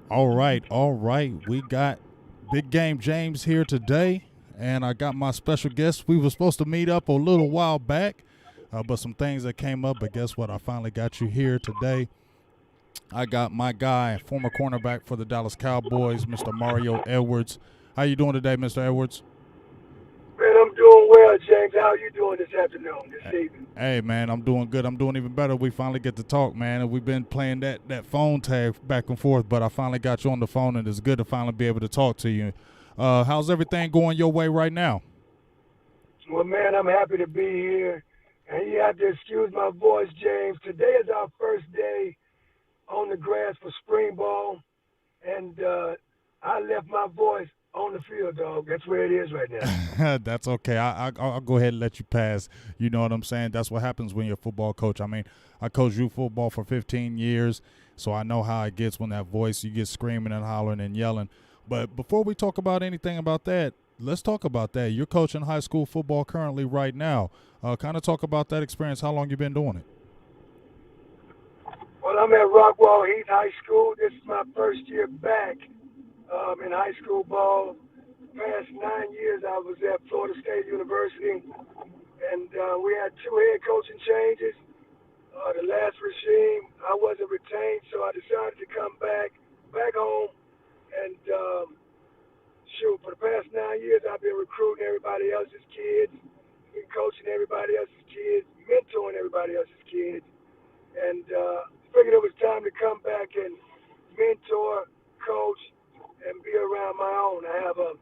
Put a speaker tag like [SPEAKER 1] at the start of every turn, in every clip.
[SPEAKER 1] All right. We got Big Game James here today, and I got my special guest. We were supposed to meet up a little while back, but some things that came up. But guess what? I finally got you here today. I got my guy, former cornerback for the Dallas Cowboys, Mr. Mario Edwards. How you doing today, Mr. Edwards?
[SPEAKER 2] Man, I'm doing well, James. How are you doing this afternoon, this evening?
[SPEAKER 1] Hey man, I'm doing good. I'm doing even better. We finally get to talk, man. And we've been playing that phone tag back and forth, but I finally got you on the phone, and it's good to finally be able to talk to you. How's everything going your way right now?
[SPEAKER 2] Well, man, I'm happy to be here. And you have to excuse my voice, James. Today is our first day on the grass for spring ball, and I left my voice on the field, dog. That's where it is right now.
[SPEAKER 1] That's okay. I'll go ahead and let you pass. You know what I'm saying? That's what happens when you're a football coach. I mean, I coached youth football for 15 years, so I know how it gets when that voice you get screaming and hollering and yelling. But before we talk about anything about that, let's talk about that. You're coaching high school football currently right now. Kind of talk about that experience. How long you been doing it?
[SPEAKER 2] Well, I'm at Rockwall Heath High School. This is my first year back in high school ball. Past 9 years, I was at Florida State University, and we had two head coaching changes. The last regime, I wasn't retained, so I decided to come back home, and shoot, for the past 9 years, I've been recruiting everybody else's kids, been coaching everybody else's kids, mentoring everybody else's kids, and figured it was time to come back and mentor, coach, and be around my own. I have a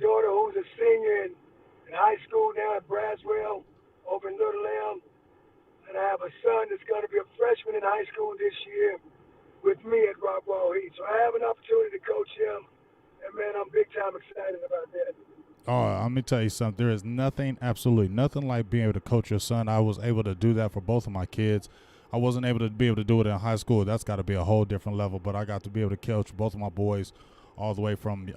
[SPEAKER 2] daughter who's a senior in high school now at Braswell over in Little Elm, and I have a son that's going to be a freshman in high school this year with me at Rockwall Heath. So I have an opportunity to coach him, and man, I'm big time excited about that.
[SPEAKER 1] Oh, let me tell you something. There is nothing, absolutely nothing like being able to coach your son. I was able to do that for both of my kids. I wasn't able to be able to do it in high school. That's got to be a whole different level. But I got to be able to coach both of my boys all the way from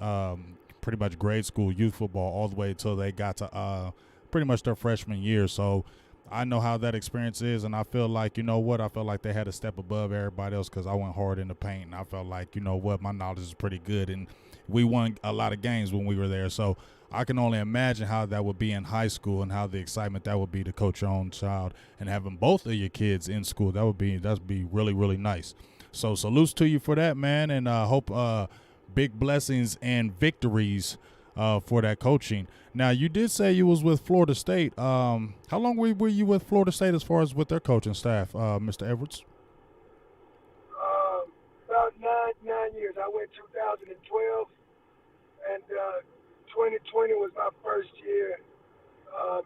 [SPEAKER 1] pretty much grade school youth football all the way until they got to pretty much their freshman year. So I know how that experience is, and I feel like, you know what, I felt like they had a step above everybody else because I went hard in the paint, and I felt like, you know what, my knowledge is pretty good, and we won a lot of games when we were there. So I can only imagine how that would be in high school and how the excitement that would be to coach your own child and having both of your kids in school. That'd be really, really nice. So salutes to you for that, man, and hope big blessings and victories for that coaching. Now, you did say you was with Florida State. How long were you with Florida State as far as with their coaching staff, Mr. Edwards?
[SPEAKER 2] About nine years. I went 2012, and 2020 was my first year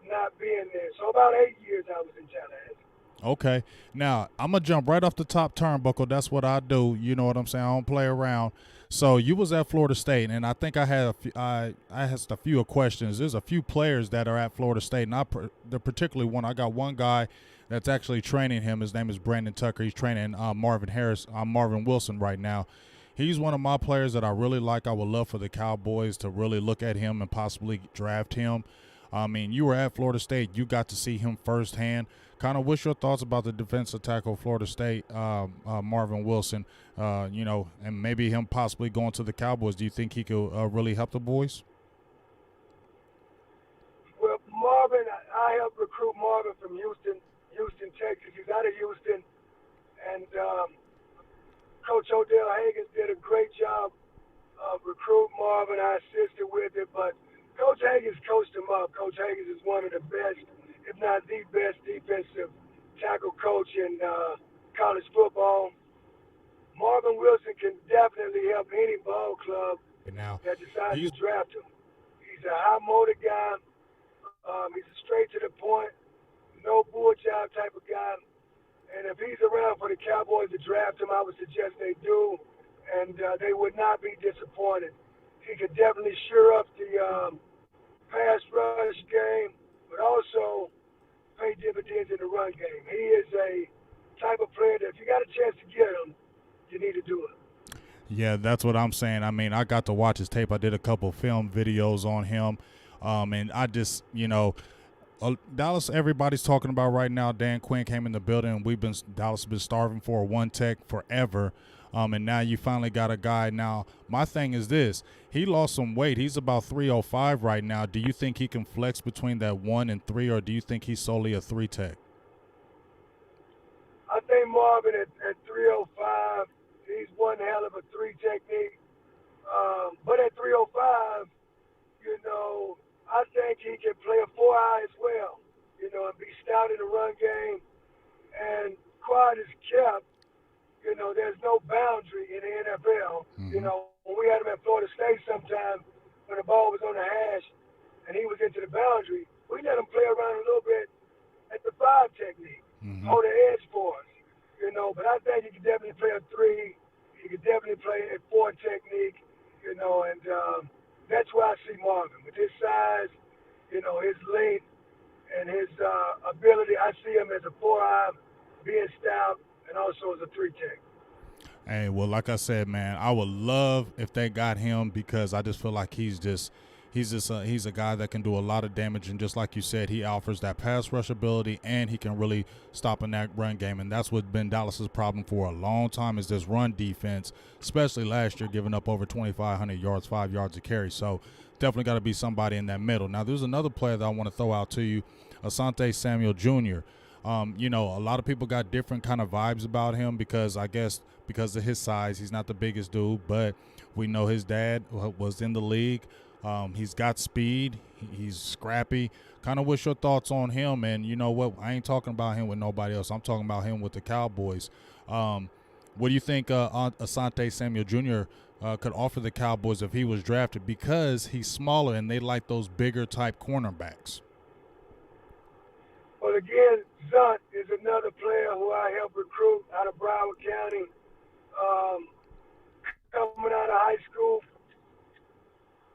[SPEAKER 2] not being there. So about 8 years I was in Tallahassee.
[SPEAKER 1] Okay. Now, I'm going to jump right off the top turnbuckle. That's what I do. You know what I'm saying? I don't play around. So you was at Florida State, and I think I had I asked a few questions. There's a few players that are at Florida State, and they're particularly one. I got one guy that's actually training him. His name is Brandon Tucker. He's training Marvin Wilson right now. He's one of my players that I really like. I would love for the Cowboys to really look at him and possibly draft him. I mean, you were at Florida State. You got to see him firsthand. Kind of what's your thoughts about the defensive tackle of Florida State, Marvin Wilson, and maybe him possibly going to the Cowboys? Do you think he could really help the boys?
[SPEAKER 2] Well, Marvin, I helped recruit Marvin from Houston, Texas. He's out of Houston, and Coach Odell Hagens did a great job of recruiting Marvin. I assisted with it, but Coach Hagens coached him up. Coach Hagens is one of the best, if not the best, defensive tackle coach in college football. Marvin Wilson can definitely help any ball club
[SPEAKER 1] Now,
[SPEAKER 2] that decides
[SPEAKER 1] he's
[SPEAKER 2] to draft him. He's a high-motor guy. He's a straight-to-the-point, no bull job type of guy. And if he's around for the Cowboys to draft him, I would suggest they do, and they would not be disappointed. He could definitely sure up the pass rush game, but also pay dividends in the run game. He is a type of player that if you got a chance to get him, you need to do it.
[SPEAKER 1] Yeah, that's what I'm saying. I mean, I got to watch his tape. I did a couple film videos on him, and I just, Dallas, everybody's talking about right now. Dan Quinn came in the building, and Dallas has been starving for a one tech forever. And now you finally got a guy. Now, my thing is this: he lost some weight. He's about 305 right now. Do you think he can flex between that 1 and 3, or do you think he's solely a 3 tech?
[SPEAKER 2] I think Marvin at 305, he's one hell of a 3 technique. But at 305, I think he can play a 4-eye as well, and be stout in the run game. And quiet as kept, there's no boundary in the NFL.
[SPEAKER 1] Mm-hmm.
[SPEAKER 2] When we had him at Florida State sometime, when the ball was on the hash and he was into the boundary, we let him play around a little bit at the 5 technique, on the edge for us. But I think he could definitely play a 3. He could definitely play a 4 technique, and that's where I see Marvin. With his size, his length, and his ability, I see him as a 4-eye, being stout, and also as a 3 tech.
[SPEAKER 1] Hey, well, like I said, man, I would love if they got him, because I just feel like he's a guy that can do a lot of damage, and just like you said, he offers that pass rush ability, and he can really stop in that run game, and that's what's been Dallas's problem for a long time, is this run defense, especially last year, giving up over 2,500 yards, 5 yards a carry. So definitely got to be somebody in that middle. Now, there's another player that I want to throw out to you, Asante Samuel Jr. A lot of people got different kind of vibes about him, because I guess because of his size, he's not the biggest dude, but we know his dad was in the league. He's got speed. He's scrappy. Kind of what's your thoughts on him? And you know what? I ain't talking about him with nobody else. I'm talking about him with the Cowboys. What do you think Asante Samuel Jr. Could offer the Cowboys if he was drafted? Because he's smaller and they like those bigger type cornerbacks.
[SPEAKER 2] Well, again, Zunt is another player who I helped recruit out of Broward County. Coming out of high school,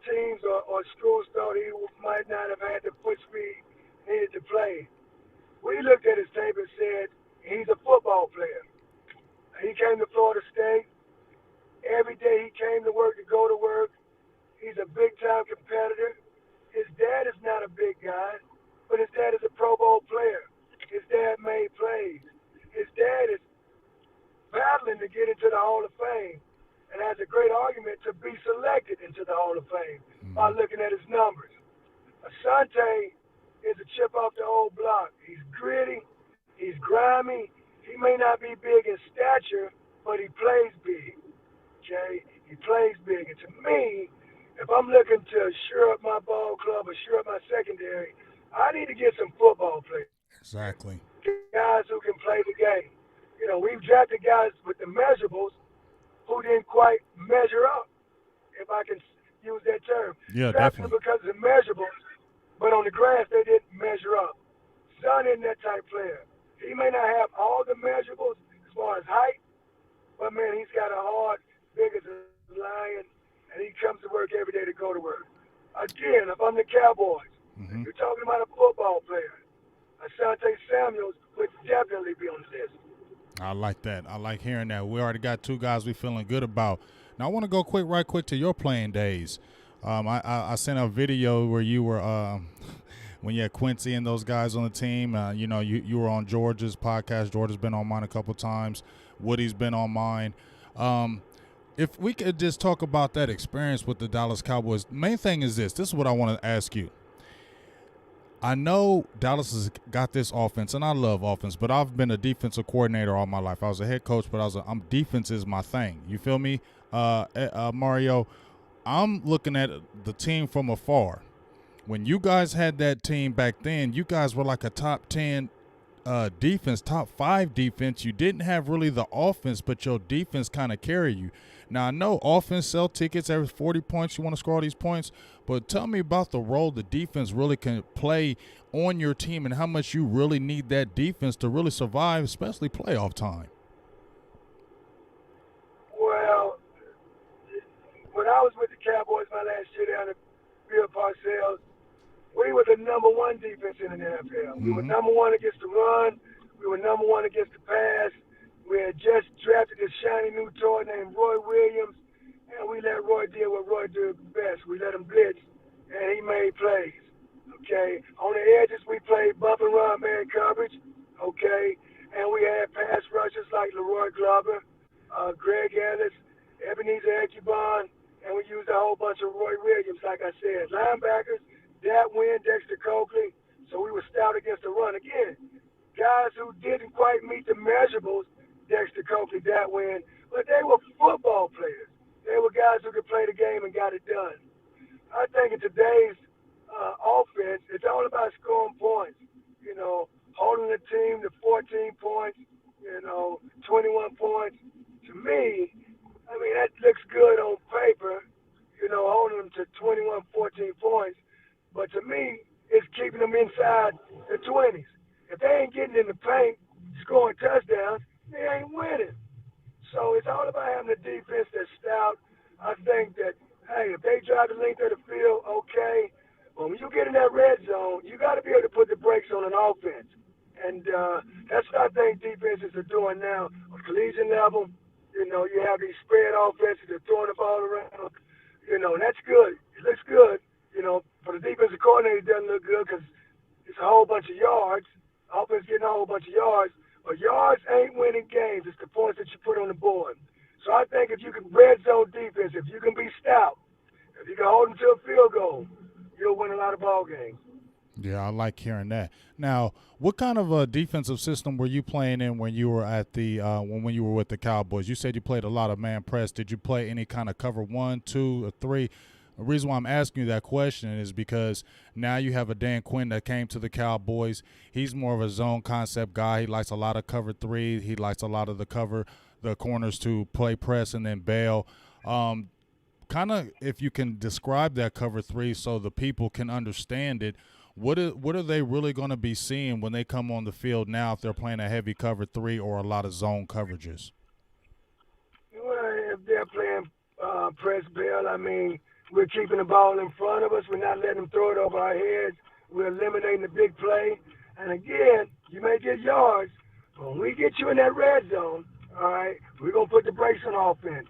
[SPEAKER 2] teams or schools thought he might not have had the foot speed needed to play. We looked at his tape and said, he's a football player. He came to Florida State. Every day he came to work to go to work. He's a big-time competitor. His dad is not a big guy, but his dad is a Pro Bowl player. His dad made plays. His dad is battling to get into the Hall of Fame and has a great argument to be selected into the Hall of Fame by looking at his numbers. Asante is a chip off the old block. He's gritty. He's grimy. He may not be big in stature, but he plays big. Okay? He plays big. And to me, if I'm looking to shore up my ball club or shore up my secondary, I need to get some football players.
[SPEAKER 1] Exactly.
[SPEAKER 2] Guys who can play the game. We've drafted guys with the measurables who didn't quite measure up, if I can use that term.
[SPEAKER 1] Yeah,
[SPEAKER 2] drafted
[SPEAKER 1] definitely.
[SPEAKER 2] because of the measurables, but on the grass they didn't measure up. Son isn't that type player. He may not have all the measurables as far as height, but, man, he's got a heart big as a lion, and he comes to work every day to go to work. Again, if I'm the Cowboys, you're talking about a football player. Asante Samuels would definitely be on the list.
[SPEAKER 1] I like that. I like hearing that. We already got 2 guys we feeling good about. Now, I want to go right quick to your playing days. I sent a video where you were when you had Quincy and those guys on the team. You were on George's podcast. George has been on mine a couple times. Woody's been on mine. If we could just talk about that experience with the Dallas Cowboys. Main thing is this. This is what I want to ask you. I know Dallas has got this offense, and I love offense, but I've been a defensive coordinator all my life. I was a head coach, but defense is my thing. You feel me? Mario, I'm looking at the team from afar. When you guys had that team back then, you guys were like a top 10 defense, top 5 defense. You didn't have really the offense, but your defense kind of carried you. Now, I know offense sell tickets every 40 points. You want to score all these points. But tell me about the role the defense really can play on your team and how much you really need that defense to really survive, especially playoff time.
[SPEAKER 2] Well, when I was with the Cowboys my last year down at Bill Parcells, we were the number 1 defense in the NFL. We were number 1 against the run. We were number 1 against the pass. We had just drafted this shiny new toy named Roy Williams, and we let Roy do what Roy did best. We let him blitz, and he made plays. Okay, on the edges we played bump and run man coverage. Okay, and we had pass rushers like Leroy Glover, Greg Ellis, Ebenezer Ekubon, and we used a whole bunch of Roy Williams, like I said. Linebackers, Dak Wynn, Dexter Coakley. So we were stout against the run. Again, guys who didn't quite meet the measurables, Dexter Coakley, Dak Wynn, but they were football players. They were guys who could play the game and got it done. I think in today's offense, it's all about scoring points. You know, holding the team to 14 points, 21 points. To me, I mean, that looks good on paper, holding them to 21, 14 points. But to me, it's keeping them inside the 20s. If they ain't getting in the paint, scoring touchdowns, they ain't winning. So it's all about having a defense that's stout. I think that, hey, if they drive the length of the field, okay. But when you get in that red zone, you got to be able to put the brakes on an offense. And that's what I think defenses are doing now. On collegiate level, you have these spread offenses that are throwing the ball around. And that's good. It looks good. For the defensive coordinator, it doesn't look good because it's a whole bunch of yards. Offense getting a whole bunch of yards. But yards ain't winning games. It's the points that you put on the board. So I think if you can red zone defense, if you can be stout, if you can hold them to a field goal, you'll win a lot of ball games.
[SPEAKER 1] Yeah, I like hearing that. Now, what kind of a defensive system were you playing in when you were at the when you were with the Cowboys? You said you played a lot of man press. Did you play any kind of cover 1, 2, or 3? The reason why I'm asking you that question is because now you have a Dan Quinn that came to the Cowboys. He's more of a zone concept guy. He likes a lot of cover 3. He likes a lot of the corners to play press and then bail. Kind of if you can describe that cover 3 so the people can understand it. What are they really going to be seeing when they come on the field now if they're playing a heavy cover 3 or a lot of zone coverages?
[SPEAKER 2] Well, if they're playing press bail, I mean, we're keeping the ball in front of us. We're not letting them throw it over our heads. We're eliminating the big play. And again, you may get yards, but when we get you in that red zone, all right, we're going to put the brakes on offense.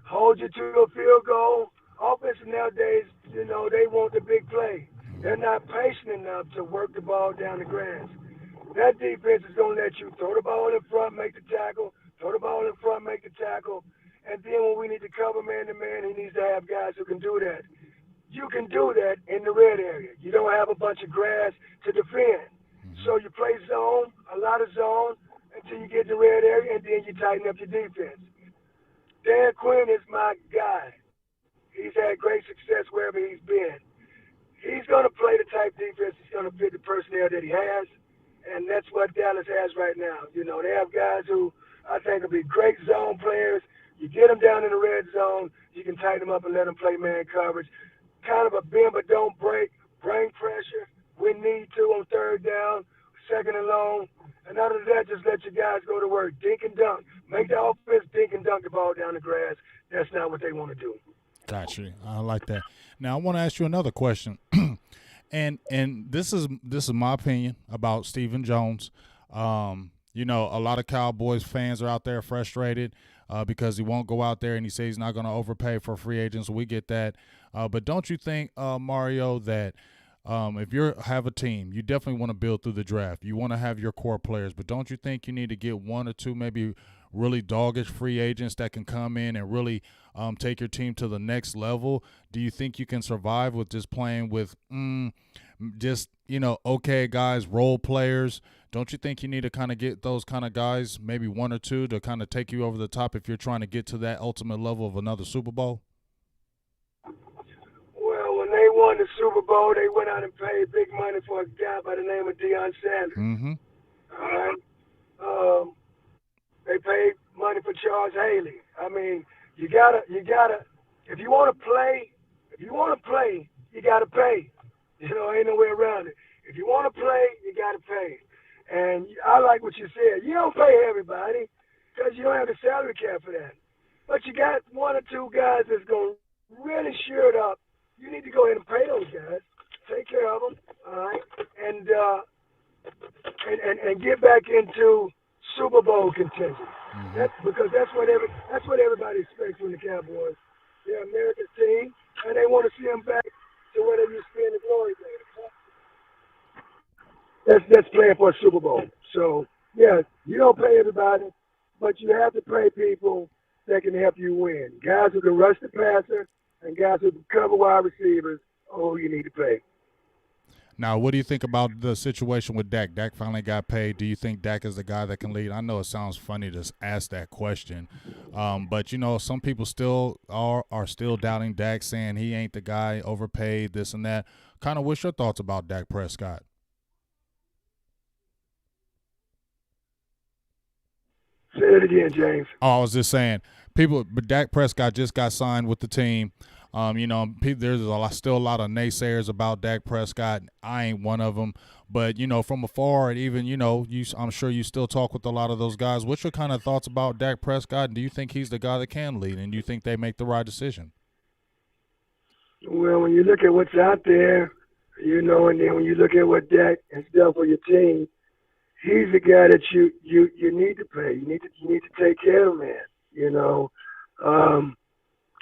[SPEAKER 2] Hold you to a field goal. Offense nowadays, they want the big play. They're not patient enough to work the ball down the grass. That defense is going to let you throw the ball in front, make the tackle, throw the ball in front, make the tackle, and then when we need to cover man-to-man, he needs to have guys who can do that. You can do that in the red area. You don't have a bunch of grass to defend. So you play zone, a lot of zone, until you get in the red area, and then you tighten up your defense. Dan Quinn is my guy. He's had great success wherever he's been. He's going to play the type defense that's going to fit the personnel that he has, and that's what Dallas has right now. They have guys who I think will be great zone players. You get them down in the red zone, you can tighten them up and let them play man coverage. Kind of a bend but don't break, bring pressure when need to on third down, second and long. And out of that, just let your guys go to work, dink and dunk. Make the offense dink and dunk the ball down the grass. That's not what they want to do.
[SPEAKER 1] Gotcha. I like that. Now I want to ask you another question, and this is my opinion about Stephen Jones. A lot of Cowboys fans are out there frustrated because he won't go out there and he says he's not going to overpay for free agents. We get that, but don't you think, Mario, that if you have a team, you definitely want to build through the draft. You want to have your core players, but don't you think you need to get 1 or 2 maybe really doggish free agents that can come in and really take your team to the next level? Do you think you can survive with just playing with okay guys, role players? Don't you think you need to kind of get those kind of guys, maybe 1 or 2, to kind of take you over the top if you're trying to get to that ultimate level of another Super Bowl?
[SPEAKER 2] Well, when they won the Super Bowl, they went out and paid big money for a guy by the name of Deion Sanders.
[SPEAKER 1] Mm-hmm.
[SPEAKER 2] All right. They paid money for Charles Haley. I mean, you gotta. If you want to play, you gotta pay. Ain't no way around it. If you want to play, you gotta pay. And I like what you said. You don't pay everybody because you don't have the salary cap for that. But you got 1 or 2 guys that's gonna really sure it up. You need to go ahead and pay those guys. Take care of them, all right, and get back into Super Bowl contention. Because that's what everybody expects from the Cowboys. They're America's team, and they want to see them back to where they used to be in the glory days. that's playing for a Super Bowl. So yeah, you don't pay everybody, but you have to pay people that can help you win. Guys who can rush the passer and guys who can cover wide receivers. Oh, you need to pay.
[SPEAKER 1] Now, what do you think about the situation with Dak? Dak finally got paid. Do you think Dak is the guy that can lead? I know it sounds funny to ask that question, but some people still are still doubting Dak, saying he ain't the guy, overpaid, this and that. Kind of, what's your thoughts about Dak Prescott?
[SPEAKER 2] Say it again, James.
[SPEAKER 1] Oh, I was just saying, but Dak Prescott just got signed with the team. There's still a lot of naysayers about Dak Prescott. I ain't one of them, but from afar, and even I'm sure you still talk with a lot of those guys. What's your kind of thoughts about Dak Prescott? And do you think he's the guy that can lead? And do you think they make the right decision?
[SPEAKER 2] Well, when you look at what's out there, and then when you look at what Dak has done for your team, he's the guy that you need to pay. You need to take care of, man.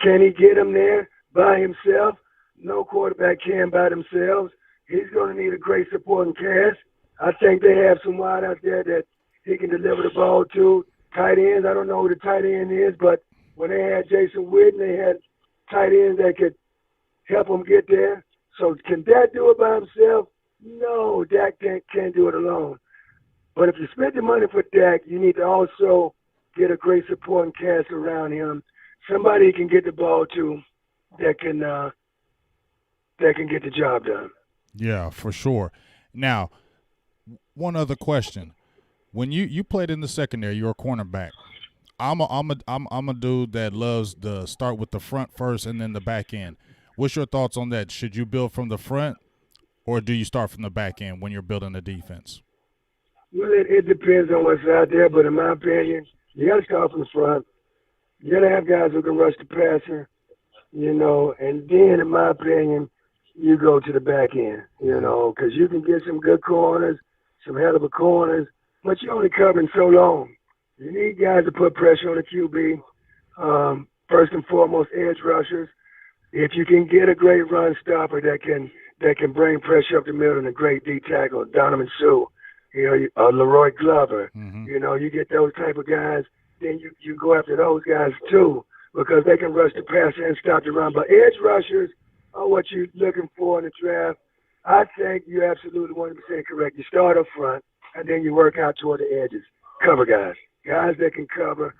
[SPEAKER 2] Can he get him there by himself? No quarterback can by themselves. He's going to need a great supporting cast. I think they have some wide out there that he can deliver the ball to. Tight ends, I don't know who the tight end is, but when they had Jason Witten, they had tight ends that could help him get there. So can Dak do it by himself? No, Dak can't do it alone. But if you spend the money for Dak, you need to also get a great supporting cast around him. Somebody he can get the ball to that can get the job done.
[SPEAKER 1] Yeah, for sure. Now, one other question: when you played in the secondary, you're a cornerback. I'm a dude that loves to start with the front first and then the back end. What's your thoughts on that? Should you build from the front, or do you start from the back end when you're building a defense?
[SPEAKER 2] Well, it depends on what's out there, but in my opinion, you got to start from the front. You got to have guys who can rush the passer, and then, in my opinion, you go to the back end, because you can get some good corners, some hell of a corners, but you're only covering so long. You need guys to put pressure on the QB. First and foremost, edge rushers. If you can get a great run stopper that can bring pressure up the middle and a great D tackle, Donovan Sue, Leroy Glover,
[SPEAKER 1] Mm-hmm.
[SPEAKER 2] You get those type of guys, then you go after those guys too, because they can rush the passer and stop the run. But edge rushers are what you're looking for in the draft. I think you're absolutely 100% correct. You start up front, and then you work out toward the edges. Cover guys. Guys that can cover,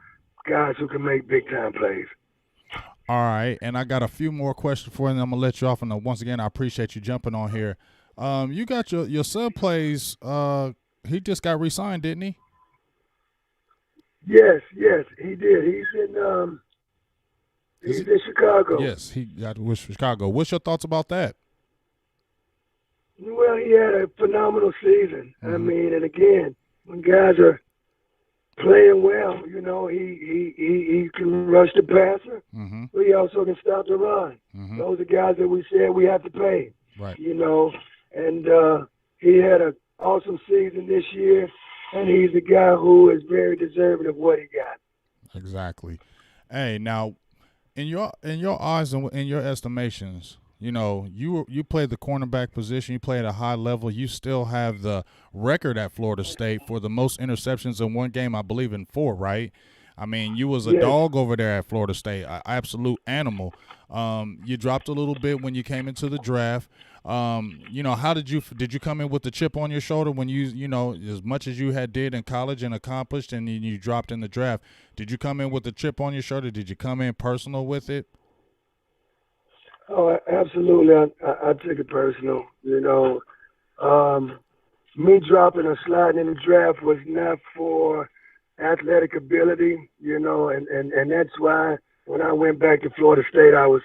[SPEAKER 2] guys who can make big-time plays.
[SPEAKER 1] All right, and I got a few more questions for you, and I'm going to let you off. And once again, I appreciate you jumping on here. You got your son plays he just got re-signed, didn't he?
[SPEAKER 2] Yes, he did. He's in Chicago.
[SPEAKER 1] Yes, he got with Chicago. What's your thoughts about that?
[SPEAKER 2] Well, he had a phenomenal season.
[SPEAKER 1] Mm-hmm.
[SPEAKER 2] I mean, and again, when guys are playing well, he can rush the passer,
[SPEAKER 1] mm-hmm.
[SPEAKER 2] but he also can stop the run.
[SPEAKER 1] Mm-hmm.
[SPEAKER 2] Those are guys that we said we have to pay.
[SPEAKER 1] Right.
[SPEAKER 2] And he had an awesome season this year, and he's a guy who is very deserving of what he got.
[SPEAKER 1] Exactly. Hey, now, in your eyes and in your estimations, you played the cornerback position. You play at a high level. You still have the record at Florida State for the most interceptions in one game, I believe, in 4, right? I mean, you was a dog over there at Florida State, an absolute animal. You dropped a little bit when you came into the draft. How did you come in with the chip on your shoulder when as much as you did in college and accomplished, and you dropped in the draft? Did you come in with the chip on your shoulder? Did you come in personal with it?
[SPEAKER 2] Oh, absolutely. I took it personal. Me dropping or sliding in the draft was not for athletic ability, and that's why when I went back to Florida State, I was,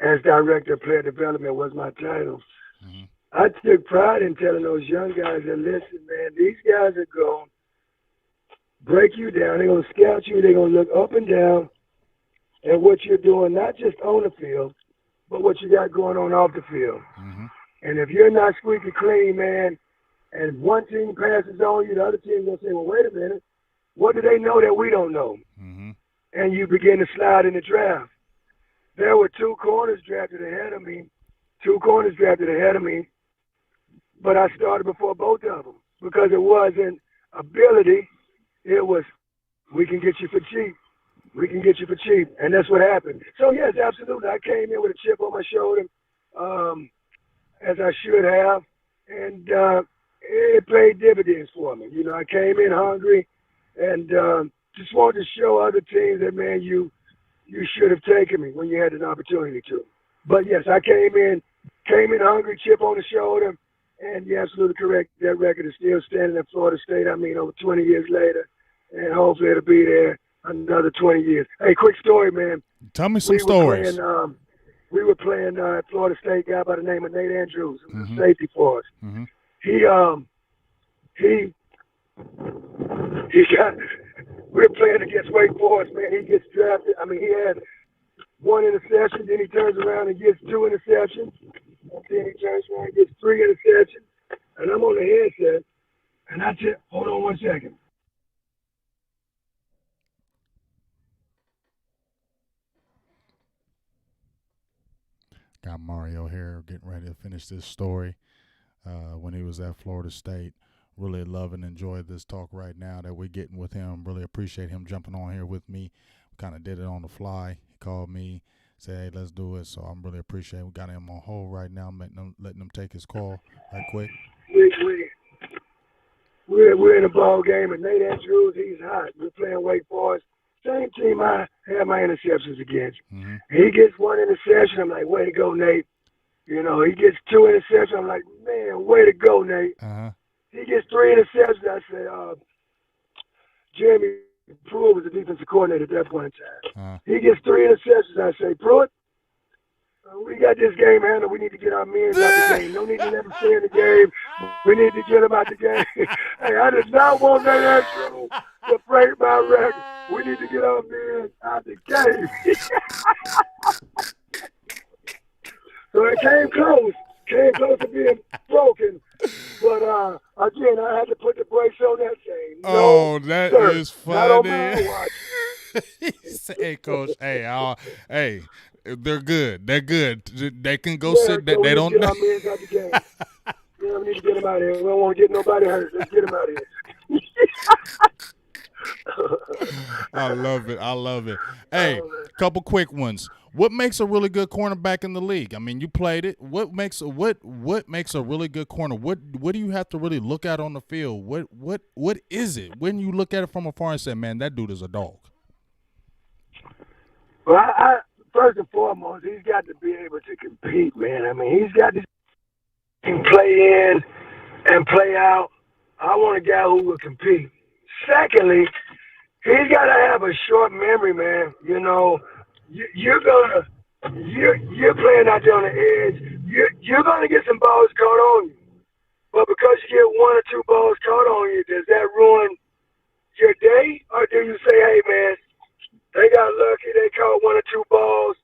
[SPEAKER 2] as director of player development was my title.
[SPEAKER 1] Mm-hmm.
[SPEAKER 2] I took pride in telling those young guys that, listen, man, these guys are going to break you down. They're going to scout you. They're going to look up and down at what you're doing, not just on the field, but what you got going on off the field.
[SPEAKER 1] Mm-hmm.
[SPEAKER 2] And if you're not squeaky clean, man, and one team passes on you, the other team's going to say, well, wait a minute, what do they know that we don't know?
[SPEAKER 1] Mm-hmm.
[SPEAKER 2] And you begin to slide in the draft. There were 2 corners drafted ahead of me. but I started before both of them because it wasn't ability. It was, we can get you for cheap. We can get you for cheap. And that's what happened. So, yes, absolutely. I came in with a chip on my shoulder, as I should have. And it paid dividends for me. You know, I came in hungry and just wanted to show other teams that, man, you should have taken me when you had an opportunity to. But, yes, I came in hungry, chip on the shoulder, and you're absolutely correct. That record is still standing at Florida State, over 20 years later, and hopefully it'll be there another 20 years. Hey, quick story, man.
[SPEAKER 1] Tell me some stories.
[SPEAKER 2] We were playing Florida State guy by the name of Nate Andrews, who was a safety for us.
[SPEAKER 1] Mm-hmm.
[SPEAKER 2] He got. We were playing against Wake Forest, man. He gets drafted. I mean, he had one interception, then he turns around and gets 2 interceptions, and then he turns around and gets 3 interceptions. And I'm on the headset, and I just hold on one second.
[SPEAKER 1] Got Mario here getting ready to finish this story when he was at Florida State. Really love and enjoy this talk right now that we're getting with him. Really appreciate him jumping on here with me. We kind of did it on the fly. He called me, said, hey, let's do it. So I'm really appreciating we got him on hold right now, letting him take his call right quick.
[SPEAKER 2] We're in a ball game, and Nate Andrews, he's hot. We're playing Wake Forest. Same team I had my interceptions against.
[SPEAKER 1] Mm-hmm.
[SPEAKER 2] He gets 1 interception. I'm like, way to go, Nate. You know, he gets 2 interceptions. I'm like, man, way to go, Nate.
[SPEAKER 1] Uh-huh.
[SPEAKER 2] He gets 3 interceptions. I say, Jeremy Pruitt was the defensive coordinator at that point in time.
[SPEAKER 1] Uh-huh.
[SPEAKER 2] He gets 3 interceptions. I say, Pruitt, we got this game handled. We need to get our men out the game. No need to let them stay in the game. We need to get them out the game. Hey, I did not want that Andrew to break my record. We need to get our men out the game. So it came close to being broken. But, again, I had to put the brakes on that thing.
[SPEAKER 1] No, that sir, is funny.
[SPEAKER 2] Not on my watch.
[SPEAKER 1] Hey, Coach, hey, they're good. They're good. They can go sit.
[SPEAKER 2] So
[SPEAKER 1] they don't.
[SPEAKER 2] Get our men out the game. Yeah, we need to get them out of here. We don't want to get nobody hurt. Let's get them out of here.
[SPEAKER 1] I love it. Hey, couple quick ones. What makes a really good cornerback in the league? I mean, you played it. What makes a really good corner? What do you have to really look at on the field? What is it when you look at it from afar and say, man, that dude is a dog?
[SPEAKER 2] Well, I first and foremost, he's got to be able to compete, man. I mean, he's got to play in and play out. I want a guy who will compete. Secondly, he's got to have a short memory, man. You know, you're playing out there on the edge. You're gonna get some balls caught on you, but because you get 1 or 2 balls caught on you, does that ruin your day, or do you say, hey, man, they got lucky, they caught 1 or 2 balls.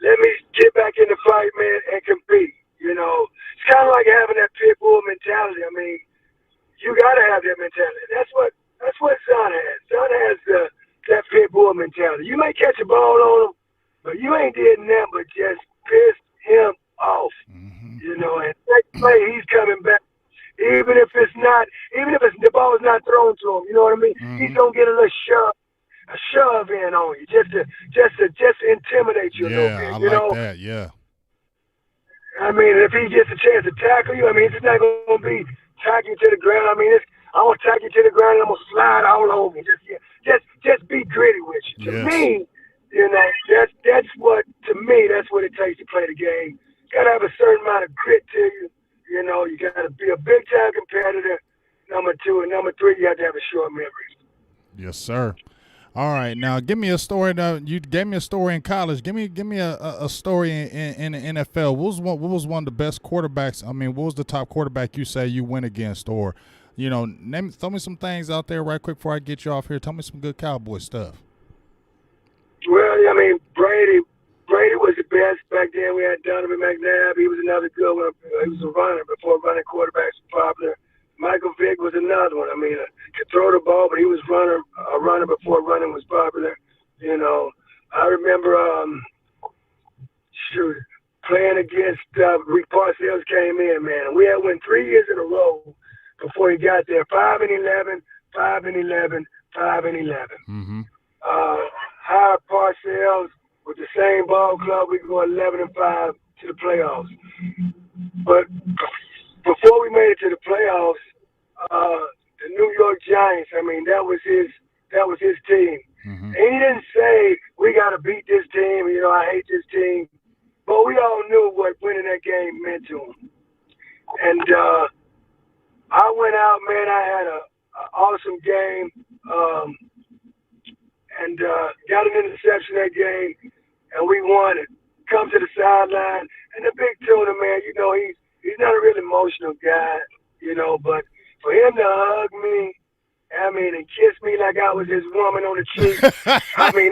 [SPEAKER 2] Let me get back in the fight, man, and compete. You know, it's kind of like having that pit bull mentality. I mean, you got to have that mentality. That's what Son has. Son has that pit bull mentality. You may catch a ball on him, but you ain't did nothing but just pissed him off.
[SPEAKER 1] Mm-hmm.
[SPEAKER 2] You know, and next play he's coming back. Even if the ball is not thrown to him, you know what I mean?
[SPEAKER 1] Mm-hmm.
[SPEAKER 2] He's gonna get a little shove in on you, just to intimidate you a little bit.
[SPEAKER 1] I
[SPEAKER 2] you
[SPEAKER 1] like
[SPEAKER 2] know?
[SPEAKER 1] that. Yeah.
[SPEAKER 2] I mean, if he gets a chance to tackle you, I mean, it's not gonna be tackling to the ground. I mean, I'm gonna tackle you to the ground and I'm gonna slide all over you. Just be gritty with you.
[SPEAKER 1] Yes.
[SPEAKER 2] To me, you know, that's what it takes to play the game. You gotta have a certain amount of grit to you. You know, you got to be a big-time competitor, number 2. And number 3, you have to have a short memory.
[SPEAKER 1] Yes, sir. All right. Now, give me a story. Now, you gave me a story in college. Give me a story in the NFL. What was one of the best quarterbacks? I mean, what was the top quarterback you say you went against? Or, you know, throw me some things out there right quick before I get you off here. Tell me some good Cowboy stuff.
[SPEAKER 2] Well, I mean, Brady was the best back then. We had Donovan McNabb. He was another good one. He was a runner before running quarterbacks were popular. Michael Vick was another one. I mean, could throw the ball, but he was a runner before running was popular. You know, I remember, playing against Rick Parcells came in, man. And we had won 3 years in a row before he got there. 5-11, 5-11, 5-11.
[SPEAKER 1] Mm-hmm.
[SPEAKER 2] Hired Parcells with the same ball club. We go 11-5 to the playoffs. But before we made it to the playoffs, the New York Giants, I mean, that was his team.
[SPEAKER 1] Mm-hmm.
[SPEAKER 2] And he didn't say, we got to beat this team, you know, I hate this team. But we all knew what winning that game meant to him. And I went out, man, I had an awesome game and got an interception that game, and we won it. Come to the sideline, and the big tuna, man, you know, he's not a real emotional guy, you know, but for him to hug me, I mean, and kiss me like I was his woman on the cheek, I mean,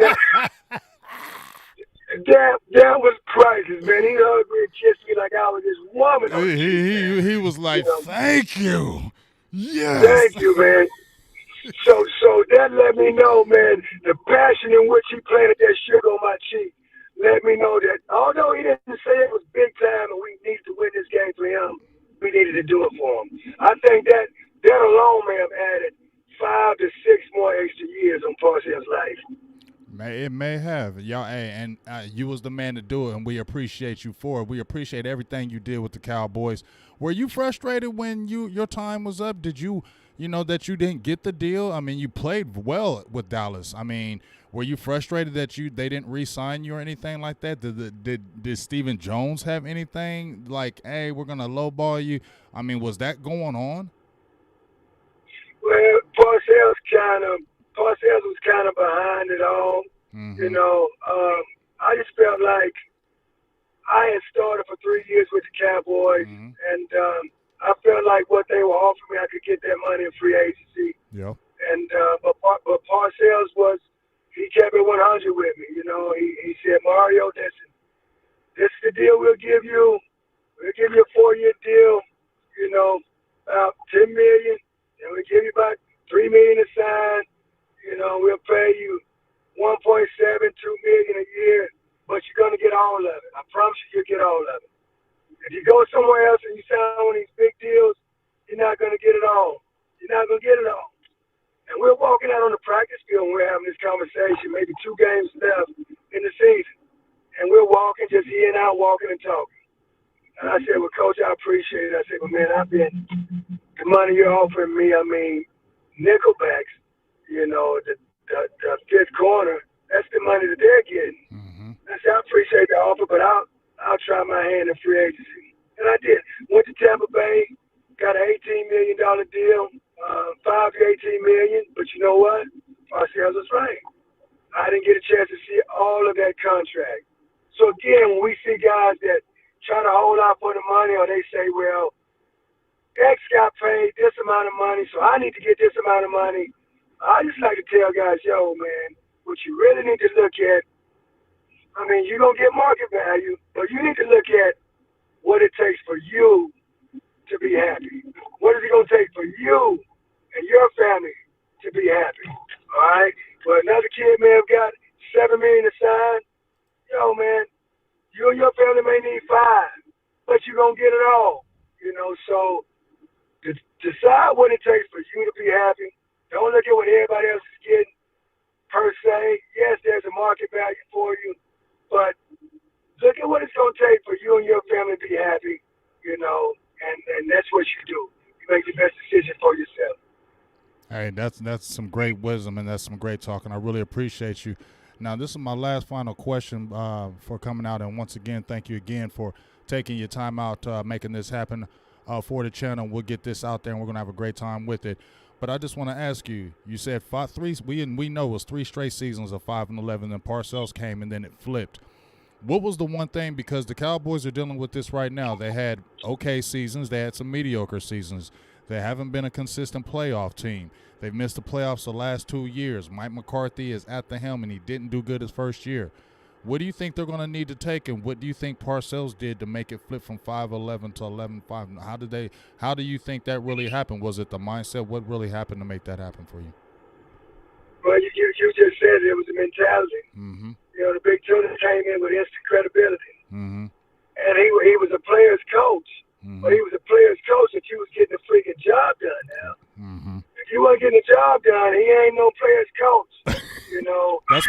[SPEAKER 2] that was priceless, man. He hugged me and kissed me like I was his woman on the cheek.
[SPEAKER 1] He was like, you know, thank you. Yes.
[SPEAKER 2] Thank you, man. So that let me know, man, the passion in which he planted that sugar on my cheek let me know that although he didn't say it was big time and we needed to win this game for him, we needed to do it for him. I think that alone may have added 5 to 6 more extra years on Parcells' life.
[SPEAKER 1] It may have. Y'all, and you was the man to do it, and we appreciate you for it. We appreciate everything you did with the Cowboys. Were you frustrated when your time was up? Did you know that you didn't get the deal? I mean, you played well with Dallas. I mean, were you frustrated that they didn't re-sign you or anything like that? Did Stephen Jones have anything like, hey, we're gonna lowball you? I mean, was that going on?
[SPEAKER 2] Well, Parcells was kind of behind it all. Mm-hmm. You know, I just felt like I had started for 3 years with the Cowboys, mm-hmm. and I felt like what they were offering me, I could get that money in free agency.
[SPEAKER 1] Yeah.
[SPEAKER 2] And but Parcells he kept it 100 with me. You know, he said, Mario, this is the deal we'll give you. We'll give you a 4-year deal. You know, about $10 million, and we'll give you about $3 million to sign. You know, we'll pay you $1.72 million a year, but you're gonna get all of it. I promise you'll get all of it. If you go somewhere else and you sign one of these big deals, you're not gonna get it all. You're not gonna get it all. And we're walking out on the practice field and we're having this conversation, maybe 2 games left in the season. And we're walking, just he and I walking and talking. And I said, well, Coach, I appreciate it. I said, well, man, the money you're offering me, I mean, nickelbacks, you know, the fifth corner, that's the money that they're getting. Mm-hmm. I said, I appreciate the offer, but I'll try my hand in free agency. And I did. Went to Tampa Bay, got an $18 million deal, 5 to $18 million. But you know what? Parcells was right. I didn't get a chance to see all of that contract. So again, when we see guys that try to hold out for the money, or they say, well, X got paid this amount of money, so I need to get this amount of money. I just like to tell guys, yo, man, what you really need to look at, I mean, you're going to get market value, but you need to look at what it takes for you to be happy. What is it going to take for you and your family to be happy? All right? Well, another kid may have got $7 million to sign. Yo, man, you and your family may need 5, but you're going to get it all. You know, so decide what it takes for you to be happy. Don't look at what everybody else is getting per se. Yes, there's a market value for you, but look at what it's going to take for you and your family to be happy, you know, and that's what you do. You make the best decision for yourself.
[SPEAKER 1] Hey, that's some great wisdom, and that's some great talking. I really appreciate you. Now, this is my last final question for coming out, and once again, thank you again for taking your time out, making this happen for the channel. We'll get this out there, and we're going to have a great time with it. But I just want to ask you, you said 3, we know it was 3 straight seasons of 5-11, then Parcells came, and then it flipped. What was the one thing, because the Cowboys are dealing with this right now, they had okay seasons, they had some mediocre seasons. They haven't been a consistent playoff team. They've missed the playoffs the last 2 years. Mike McCarthy is at the helm, and he didn't do good his first year. What do you think they're going to need to take, and what do you think Parcells did to make it flip from 5-11 to 11-5? How do you think that really happened? Was it the mindset? What really happened to make that happen for you?
[SPEAKER 2] Well, you just said it was a mentality.
[SPEAKER 1] Mm-hmm.
[SPEAKER 2] You know, the big tuna came in with instant credibility.
[SPEAKER 1] Mm-hmm.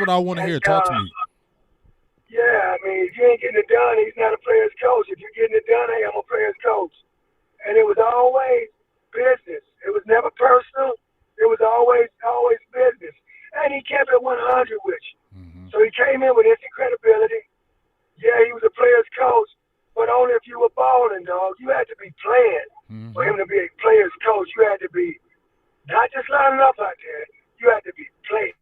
[SPEAKER 1] what I want to hear.
[SPEAKER 2] And,
[SPEAKER 1] Talk to me.
[SPEAKER 2] yeah, I mean, if you ain't getting it done, he's not a player's coach. If you're getting it done, hey, I'm a player's coach. And it was always business. It was never personal. It was always business. And he kept it 100 with you.
[SPEAKER 1] Mm-hmm.
[SPEAKER 2] So he came in with instant credibility. Yeah, he was a player's coach, but only if you were balling, dog. You had to be playing.
[SPEAKER 1] Mm-hmm.
[SPEAKER 2] For him to be a player's coach, you had to be not just lining up out there. You had to be playing.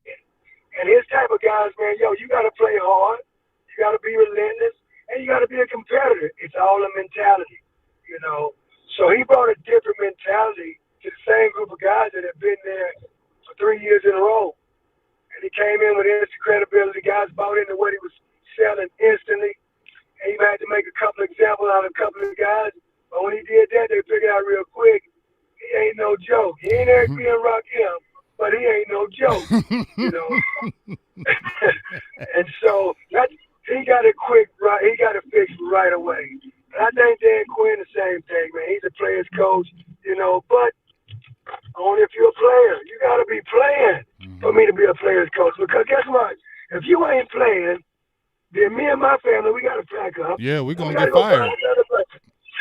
[SPEAKER 2] And his type of guys, man, you got to play hard. You got to be relentless. And you got to be a competitor. It's all a mentality, So he brought a different mentality to the same group of guys that have been there for 3 years in a row. And he came in with instant credibility. Guys bought into what he was selling instantly. And he had to make a couple of examples out of a couple of guys. But when he did that, they figured out real quick, he ain't no joke. He ain't Eric B. and Rakim, but he ain't no joke, And so he got it quick, right? He got it fixed right away. And I think Dan Quinn the same thing, man. He's a player's coach, but only if you're a player. You got to be playing for me to be a player's coach. Because guess what? If you ain't playing, then me and my family, we got to pack up.
[SPEAKER 1] Yeah, we're going to get fired.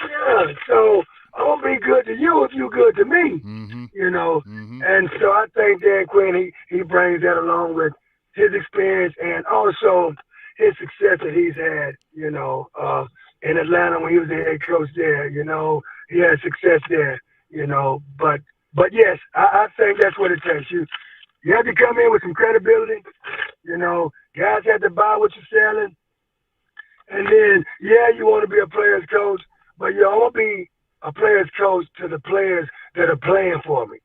[SPEAKER 2] Yeah, so I'm going to be good to you if you're good to me, And so I think Dan Quinn, he brings that along with his experience and also his success that he's had, in Atlanta when he was the head coach there, he had success there, But yes, I think that's what it takes. You have to come in with some credibility, guys have to buy what you're selling. And then, you want to be a player's coach, but I want to be a player's coach to the players that are playing for me.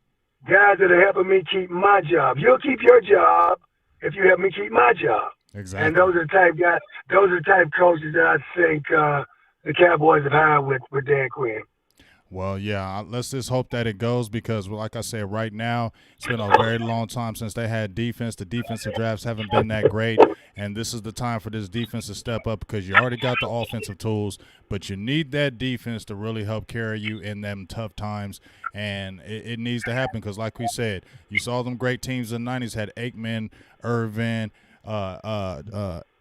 [SPEAKER 2] Guys that are helping me keep my job. You'll keep your job if you help me keep my job.
[SPEAKER 1] Exactly.
[SPEAKER 2] And those are the type guys, those are the type coaches that I think the Cowboys have hired with Dan Quinn.
[SPEAKER 1] Well, yeah, let's just hope that it goes because, like I said, right now it's been a very long time since they had defense. The defensive drafts haven't been that great, and this is the time for this defense to step up because you already got the offensive tools, but you need that defense to really help carry you in them tough times, and it needs to happen because, like we said, you saw them great teams in the 90s had Aikman, Irvin,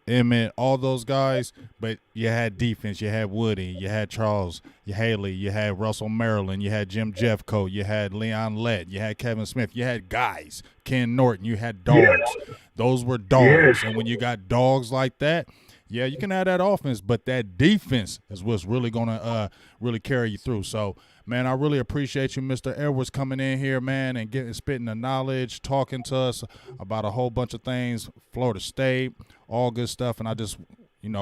[SPEAKER 1] Emmett, all those guys, but you had defense. You had Woody, you had Charles, Haley, you had Russell Maryland, you had Jim Jeffcoat, you had Leon Lett, you had Kevin Smith, you had guys, Ken Norton, you had dogs. Those were dogs, and when you got dogs like that, yeah, you can have that offense, but that defense is what's really going to really carry you through. So, man, I really appreciate you, Mr. Edwards, coming in here, man, and spitting the knowledge, talking to us about a whole bunch of things, Florida State, all good stuff. And I just,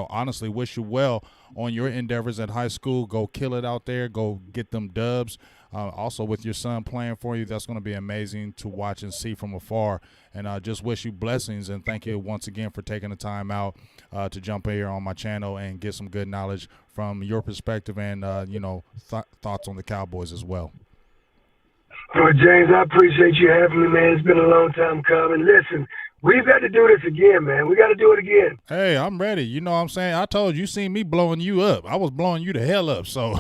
[SPEAKER 1] honestly wish you well on your endeavors at high school. Go kill it out there. Go get them dubs. Also, with your son playing for you, that's going to be amazing to watch and see from afar. And I just wish you blessings and thank you once again for taking the time out to jump in here on my channel and get some good knowledge from your perspective and, thoughts on the Cowboys as well.
[SPEAKER 2] Well, James, I appreciate you having me, man. It's been a long time coming. Listen, we've got to do this again, man. We got to do it again.
[SPEAKER 1] Hey, I'm ready. You know what I'm saying? I told you, seen me blowing you up. I was blowing you the hell up, so.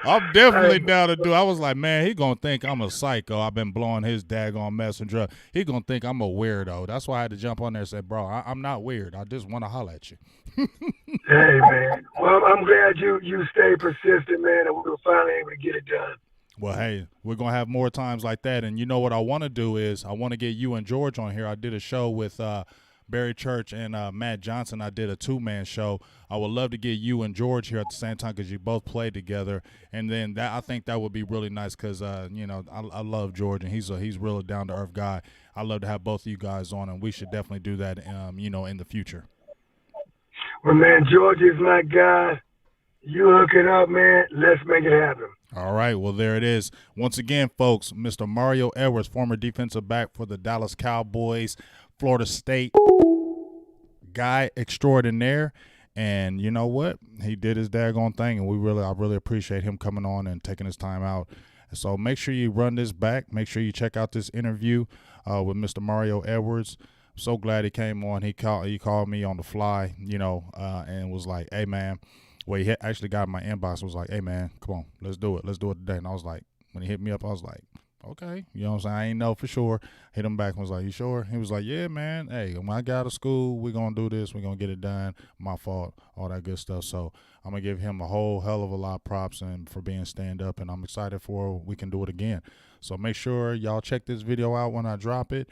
[SPEAKER 1] I'm definitely down to do. I was like, man, he gonna think I'm a psycho. I've been blowing his daggone messenger. He gonna think I'm a weirdo. That's why I had to jump on there and say, bro, I'm not weird. I just want to holler at you.
[SPEAKER 2] Hey, man. Well, I'm glad you stay persistent, man, and we were finally able to get it done.
[SPEAKER 1] Well, hey, we're going to have more times like that. And you know what I want to do is I want to get you and George on here. I did a show with Barry Church and Matt Johnson. I did a two-man show. I would love to get you and George here at the same time because you both played together. And then I think that would be really nice because, I love George, and he's really down-to-earth guy. I'd love to have both of you guys on, and we should definitely do that, in the future.
[SPEAKER 2] Well, man, George is my guy. You hook it up, man. Let's make it happen.
[SPEAKER 1] All right, well, there it is. Once again, folks, Mr. Mario Edwards, former defensive back for the Dallas Cowboys, Florida State guy extraordinaire. And you know what? He did his daggone thing, and I really appreciate him coming on and taking his time out. So make sure you run this back. Make sure you check out this interview with Mr. Mario Edwards. I'm so glad he came on. He called me on the fly, and was like, hey, man. Well, he actually got in my inbox and was like, hey, man, come on, let's do it. Let's do it today. And I was like, when he hit me up, I was like, Okay. You know what I'm saying? I ain't know for sure. Hit him back and was like, you sure? He was like, yeah, man. Hey, when I got out of school, we're going to do this. We're going to get it done. My fault. All that good stuff. So I'm going to give him a whole hell of a lot of props and for being stand up. And I'm excited for we can do it again. So make sure y'all check this video out when I drop it.